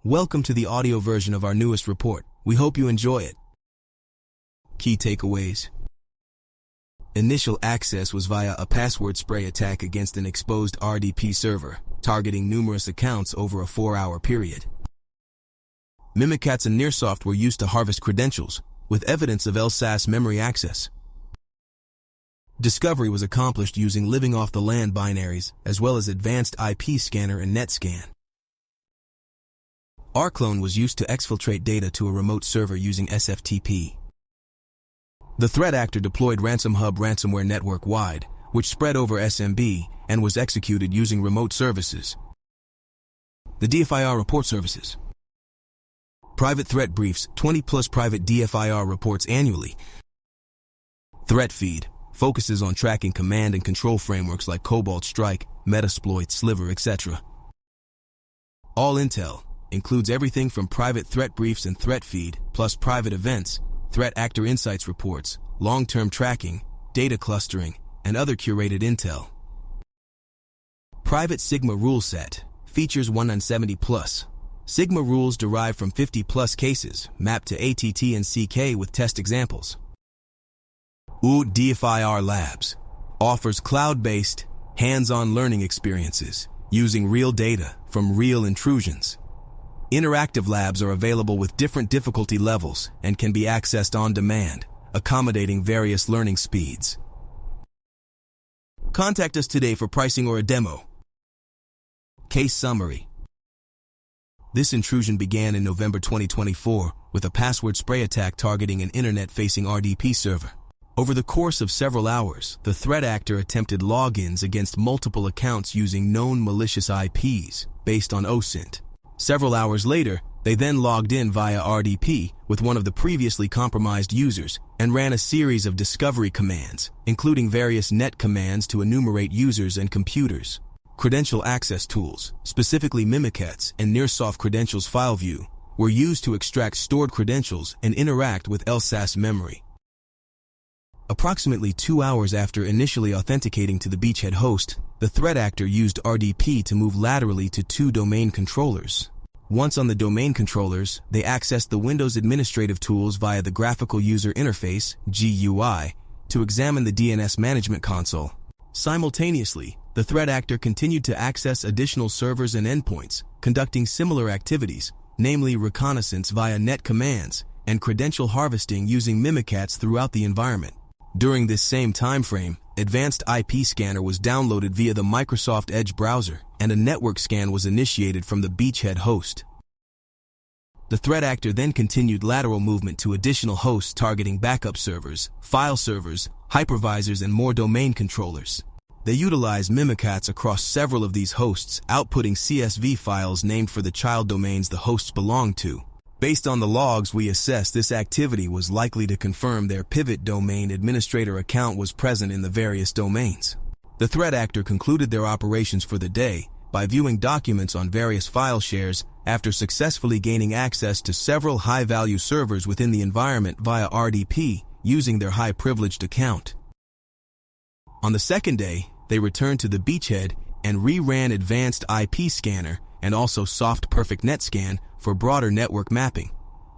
Welcome to the audio version of our newest report. We hope you enjoy it. Key takeaways. Initial access was via a password spray attack against an exposed RDP server, targeting numerous accounts over a 4-hour period. Mimikatz and Nearsoft were used to harvest credentials, with evidence of LSAS memory access. Discovery was accomplished using living off-the-land binaries, as well as advanced IP scanner and NetScan. RClone was used to exfiltrate data to a remote server using SFTP. The threat actor deployed RansomHub ransomware network-wide, which spread over SMB and was executed using remote services. The DFIR report services. Private threat briefs, 20-plus private DFIR reports annually. Threat feed focuses on tracking command and control frameworks like Cobalt Strike, Metasploit, Sliver, etc. All intel includes everything from private threat briefs and threat feed, plus private events, threat actor insights reports, long-term tracking, data clustering, and other curated intel. Private Sigma rule set features 170+. Sigma rules derive from 50+ cases, mapped to ATT and CK with test examples. DFIR Labs offers cloud-based, hands-on learning experiences using real data from real intrusions. Interactive labs are available with different difficulty levels and can be accessed on demand, accommodating various learning speeds. Contact us today for pricing or a demo. Case summary. This intrusion began in November 2024 with a password spray attack targeting an internet-facing RDP server. Over the course of several hours, the threat actor attempted logins against multiple accounts using known malicious IPs based on OSINT. Several hours later, they then logged in via RDP with one of the previously compromised users and ran a series of discovery commands, including various net commands to enumerate users and computers. Credential access tools, specifically Mimikatz and Nearsoft Credentials File View, were used to extract stored credentials and interact with LSAS memory. Approximately 2 hours after initially authenticating to the beachhead host, the threat actor used RDP to move laterally to 2 domain controllers. Once on the domain controllers, they accessed the Windows administrative tools via the Graphical User Interface (GUI) to examine the DNS management console. Simultaneously, the threat actor continued to access additional servers and endpoints, conducting similar activities, namely reconnaissance via net commands and credential harvesting using Mimikatz throughout the environment. During this same time frame, Advanced IP Scanner was downloaded via the Microsoft Edge browser, and a network scan was initiated from the beachhead host. The threat actor then continued lateral movement to additional hosts targeting backup servers, file servers, hypervisors, and more domain controllers. They utilized Mimikatz across several of these hosts, outputting CSV files named for the child domains the hosts belonged to. Based on the logs we assessed, this activity was likely to confirm their pivot domain administrator account was present in the various domains. The threat actor concluded their operations for the day by viewing documents on various file shares after successfully gaining access to several high-value servers within the environment via RDP using their high-privileged account. On the second day, they returned to the beachhead and re-ran Advanced IP Scanner and also Soft Perfect NetScan for broader network mapping.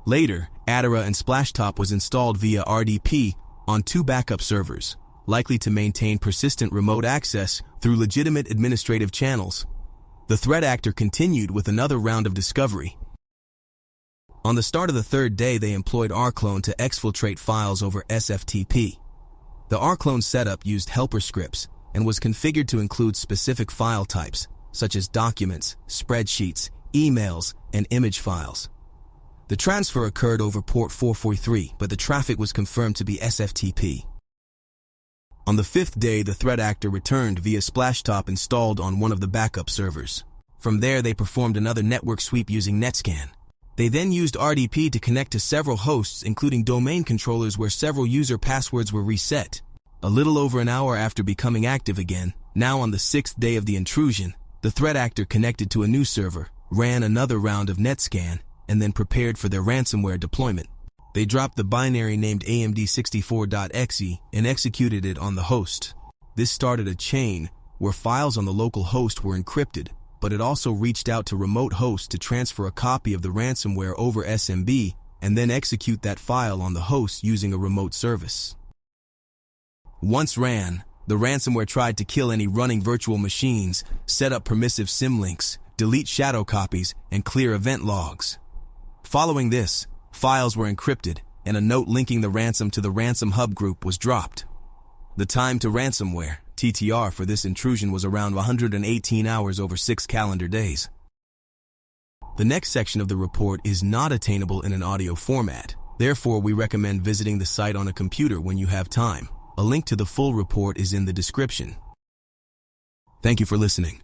Later, Adara and Splashtop was installed via RDP on 2 backup servers, likely to maintain persistent remote access through legitimate administrative channels. The threat actor continued with another round of discovery. On the start of the 3rd day, they employed RClone to exfiltrate files over SFTP. The RClone setup used helper scripts and was configured to include specific file types, such as documents, spreadsheets, emails, and image files. The transfer occurred over port 443, but the traffic was confirmed to be SFTP. On the 5th day, the threat actor returned via Splashtop installed on one of the backup servers. From there, they performed another network sweep using NetScan. They then used RDP to connect to several hosts, including domain controllers where several user passwords were reset. A little over an hour after becoming active again, now on the 6th day of the intrusion, the threat actor connected to a new server, ran another round of NetScan, and then prepared for their ransomware deployment. They dropped the binary named AMD64.exe and executed it on the host. This started a chain where files on the local host were encrypted, but it also reached out to remote hosts to transfer a copy of the ransomware over SMB and then execute that file on the host using a remote service. Once ran, the ransomware tried to kill any running virtual machines, set up permissive symlinks, delete shadow copies, and clear event logs. Following this, files were encrypted, and a note linking the ransom to the RansomHub group was dropped. The time to ransomware, TTR, for this intrusion was around 118 hours over 6 calendar days. The next section of the report is not attainable in an audio format. Therefore, we recommend visiting the site on a computer when you have time. A link to the full report is in the description. Thank you for listening.